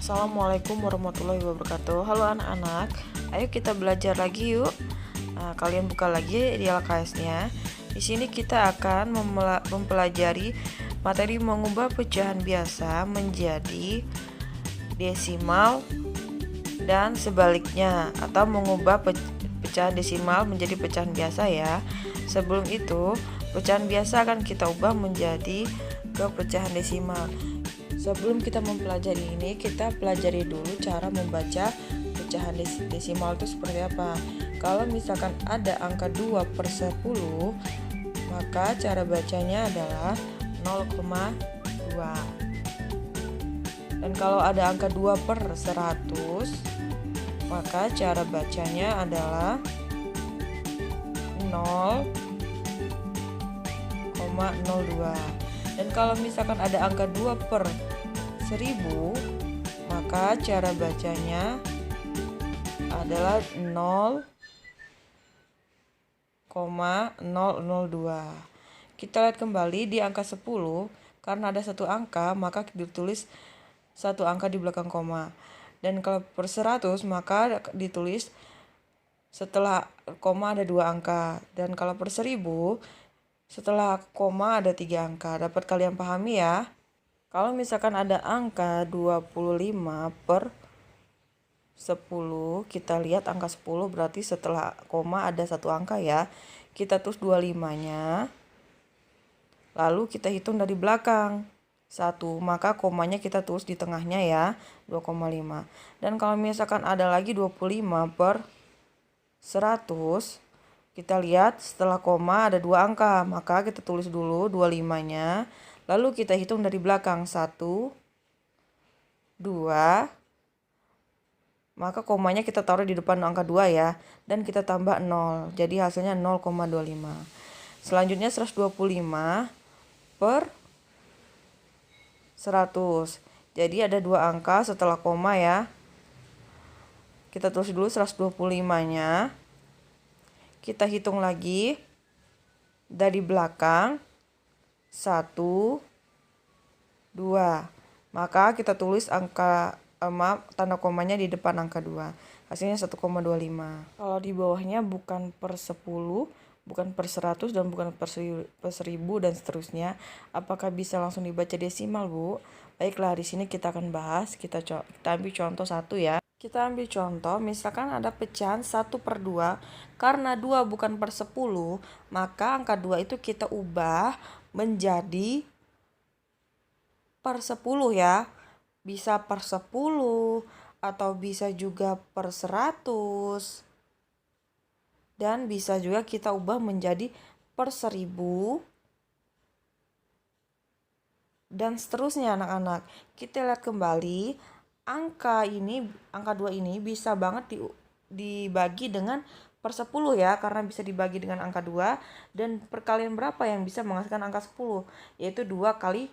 Assalamualaikum warahmatullahi wabarakatuh. Halo anak-anak, ayo kita belajar lagi yuk. Nah, kalian buka lagi di LKS-nya. Di sini kita akan mempelajari materi mengubah pecahan biasa menjadi desimal dan sebaliknya, atau mengubah pecahan desimal menjadi pecahan biasa ya. Sebelum itu, pecahan biasa akan kita ubah menjadi ke pecahan desimal. Sebelum kita mempelajari ini, kita pelajari dulu cara membaca pecahan desimal itu seperti apa. Kalau misalkan ada angka 2/10, maka cara bacanya adalah 0,2. Dan kalau ada angka 2/100, maka cara bacanya adalah 0,02. Dan kalau misalkan ada angka 2/1000, maka cara bacanya adalah 0,002. Kita lihat kembali di angka 10, karena ada satu angka, maka ditulis satu angka di belakang koma. Dan kalau per 100, maka ditulis setelah koma ada dua angka. Dan kalau per 1000, setelah koma ada 3 angka. Dapat kalian pahami ya? Kalau misalkan ada angka 25/10, kita lihat angka 10 berarti setelah koma ada satu angka ya. Kita tulis 25-nya. Lalu kita hitung dari belakang 1, maka komanya kita tulis di tengahnya ya, 2,5. Dan kalau misalkan ada lagi 25/100, kita lihat setelah koma ada dua angka, maka kita tulis dulu 25-nya. Lalu kita hitung dari belakang 1, 2, maka komanya kita taruh di depan angka 2 ya. Dan kita tambah 0, jadi hasilnya 0,25. Selanjutnya 125/100. Jadi ada dua angka setelah koma ya. Kita tulis dulu 125-nya. Kita hitung lagi dari belakang 1, 2. Maka kita tulis angka tanda komanya di depan angka 2. Hasilnya 1,25. Kalau di bawahnya bukan per 10, bukan per 100, dan bukan per 1000 dan seterusnya. Apakah bisa langsung dibaca desimal, Bu? Baiklah, di sini kita akan bahas. Kita ambil contoh satu ya. Kita ambil contoh, misalkan ada pecahan 1/2, karena 2 bukan per 10, maka angka 2 itu kita ubah menjadi per 10 ya. Bisa per 10 atau bisa juga per 100. Dan bisa juga kita ubah menjadi per 1000 dan seterusnya anak-anak. Kita lihat kembali. Angka 2 ini bisa banget dibagi dengan per 10 ya, karena bisa dibagi dengan angka 2. Dan perkalian berapa yang bisa menghasilkan angka 10? Yaitu 2 kali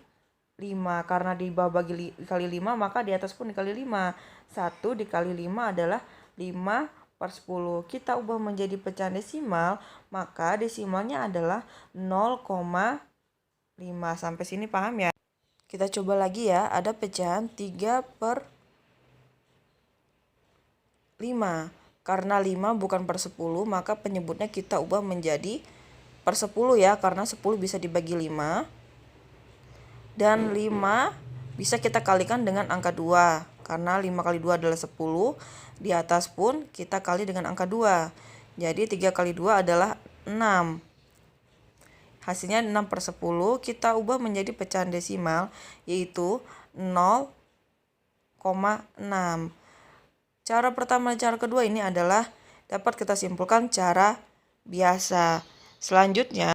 5. Karena di bawah bagi kali 5, maka di atas pun dikali 5. 1 dikali 5 adalah 5/10. Kita ubah menjadi pecahan desimal, maka desimalnya adalah 0,5. Sampai sini paham ya? Kita coba lagi ya. Ada pecahan 3/5. Karena 5 bukan per 10, maka penyebutnya kita ubah menjadi per 10 ya, karena 10 bisa dibagi 5. Dan 5 bisa kita kalikan dengan angka 2, karena 5 kali 2 adalah 10. Di atas pun kita kali dengan angka 2. Jadi 3 kali 2 adalah 6. Hasilnya 6/10. Kita ubah menjadi pecahan desimal, yaitu 0,6. Cara pertama dan cara kedua ini adalah dapat kita simpulkan cara biasa. Selanjutnya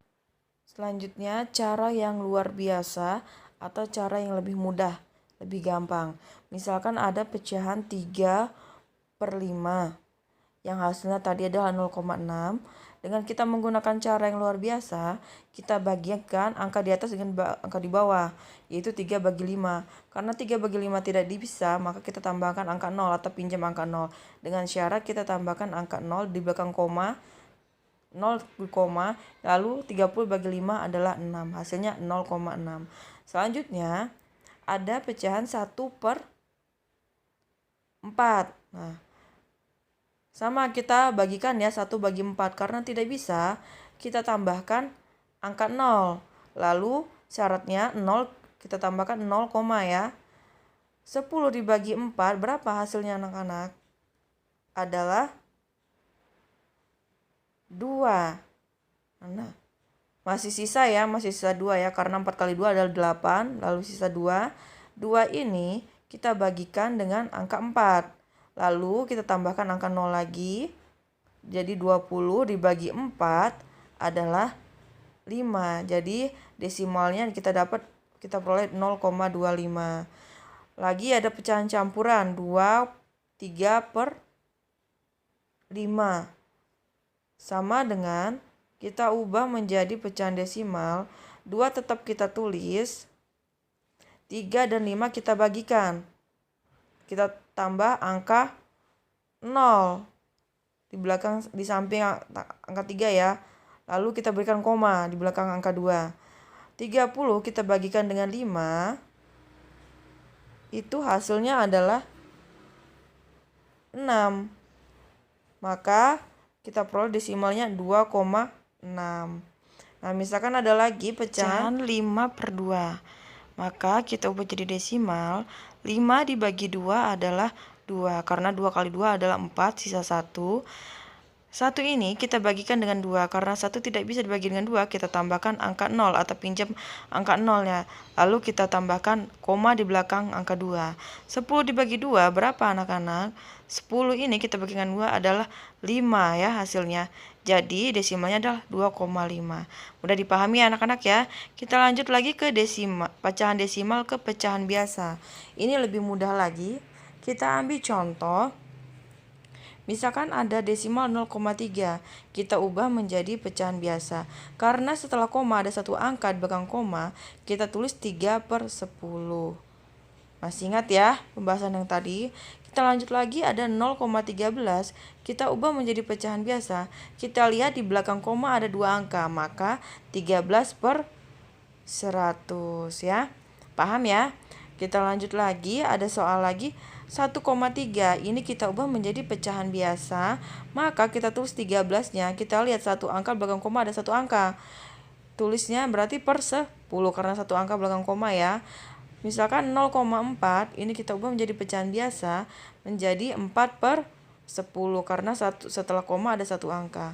cara yang luar biasa atau cara yang lebih mudah, lebih gampang. Misalkan ada pecahan 3/5 yang hasilnya tadi adalah 0,6. Dengan kita menggunakan cara yang luar biasa, kita bagikan angka di atas dengan angka di bawah, yaitu 3/5. Karena 3/5 tidak bisa, maka kita tambahkan angka 0 atau pinjam angka 0. Dengan syarat kita tambahkan angka 0 di belakang koma, 0, lalu 30/5 adalah 6. Hasilnya 0,6. Selanjutnya, ada pecahan 1/5. 4. Nah, sama kita bagikan ya 1 bagi 4. Karena tidak bisa, kita tambahkan angka 0. Lalu syaratnya 0 kita tambahkan 0, ya. 10 dibagi 4 berapa hasilnya anak-anak? Adalah 2. Nah, masih sisa ya, masih sisa 2 ya, karena 4 kali 2 adalah 8, lalu sisa 2. 2 ini kita bagikan dengan angka 4. Lalu kita tambahkan angka 0 lagi. Jadi 20 dibagi 4 adalah 5. Jadi desimalnya kita peroleh 0,25. Lagi ada pecahan campuran 2, 3 per 5. Sama dengan kita ubah menjadi pecahan desimal. 2 tetap kita tulis. 3 dan 5 kita bagikan. Kita tambah angka 0 di samping angka 3 ya. Lalu kita berikan koma di belakang angka 2. 30 kita bagikan dengan 5. Itu hasilnya adalah 6. Maka kita peroleh desimalnya 2,6. Nah, misalkan ada lagi pecahan 5 per 2. Maka kita ubah jadi desimal. 5 dibagi 2 adalah 2. Karena 2 kali 2 adalah 4, sisa 1. 1 ini kita bagikan dengan 2. Karena 1 tidak bisa dibagi dengan 2, kita tambahkan angka 0 atau pinjam angka 0-nya. Lalu kita tambahkan koma di belakang angka 2. 10 dibagi 2 berapa anak-anak? 10 ini kita bagikan 2 adalah 5 ya hasilnya. Jadi desimalnya adalah 2,5. Mudah dipahami ya anak-anak ya. Kita lanjut lagi ke pecahan desimal ke pecahan biasa. Ini lebih mudah lagi. Kita ambil contoh. Misalkan ada desimal 0,3, kita ubah menjadi pecahan biasa. Karena setelah koma ada satu angka di belakang koma, kita tulis 3 per 10. Masih ingat ya pembahasan yang tadi? Kita lanjut lagi, ada 0,13, kita ubah menjadi pecahan biasa. Kita lihat di belakang koma ada 2 angka, maka 13 per 100 ya. Paham ya? Kita lanjut lagi, ada soal lagi. 1,3 ini kita ubah menjadi pecahan biasa, maka kita tulis 13-nya. Kita lihat satu angka belakang koma ada satu angka, tulisnya berarti per 10 karena satu angka belakang koma ya. Misalkan 0,4 ini kita ubah menjadi pecahan biasa menjadi 4 per 10 karena setelah koma ada satu angka.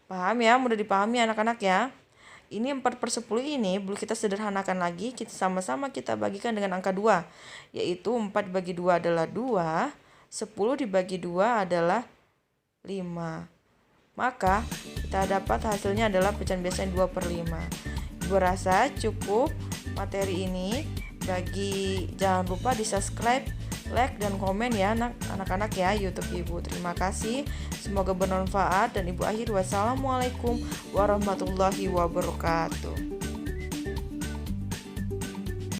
Paham ya? Mudah dipahami anak-anak ya. Ini 4 per 10 ini boleh kita sederhanakan lagi. Kita sama-sama kita bagikan dengan angka 2. Yaitu 4 dibagi 2 adalah 2. 10 dibagi 2 adalah 5. Maka kita dapat hasilnya adalah pecahan biasa 2 per 5. Ibu rasa cukup materi ini. Jangan lupa di subscribe, like, dan komen ya anak-anak ya YouTube Ibu. Terima kasih. Semoga bermanfaat dan Ibu akhiri wassalamualaikum warahmatullahi wabarakatuh.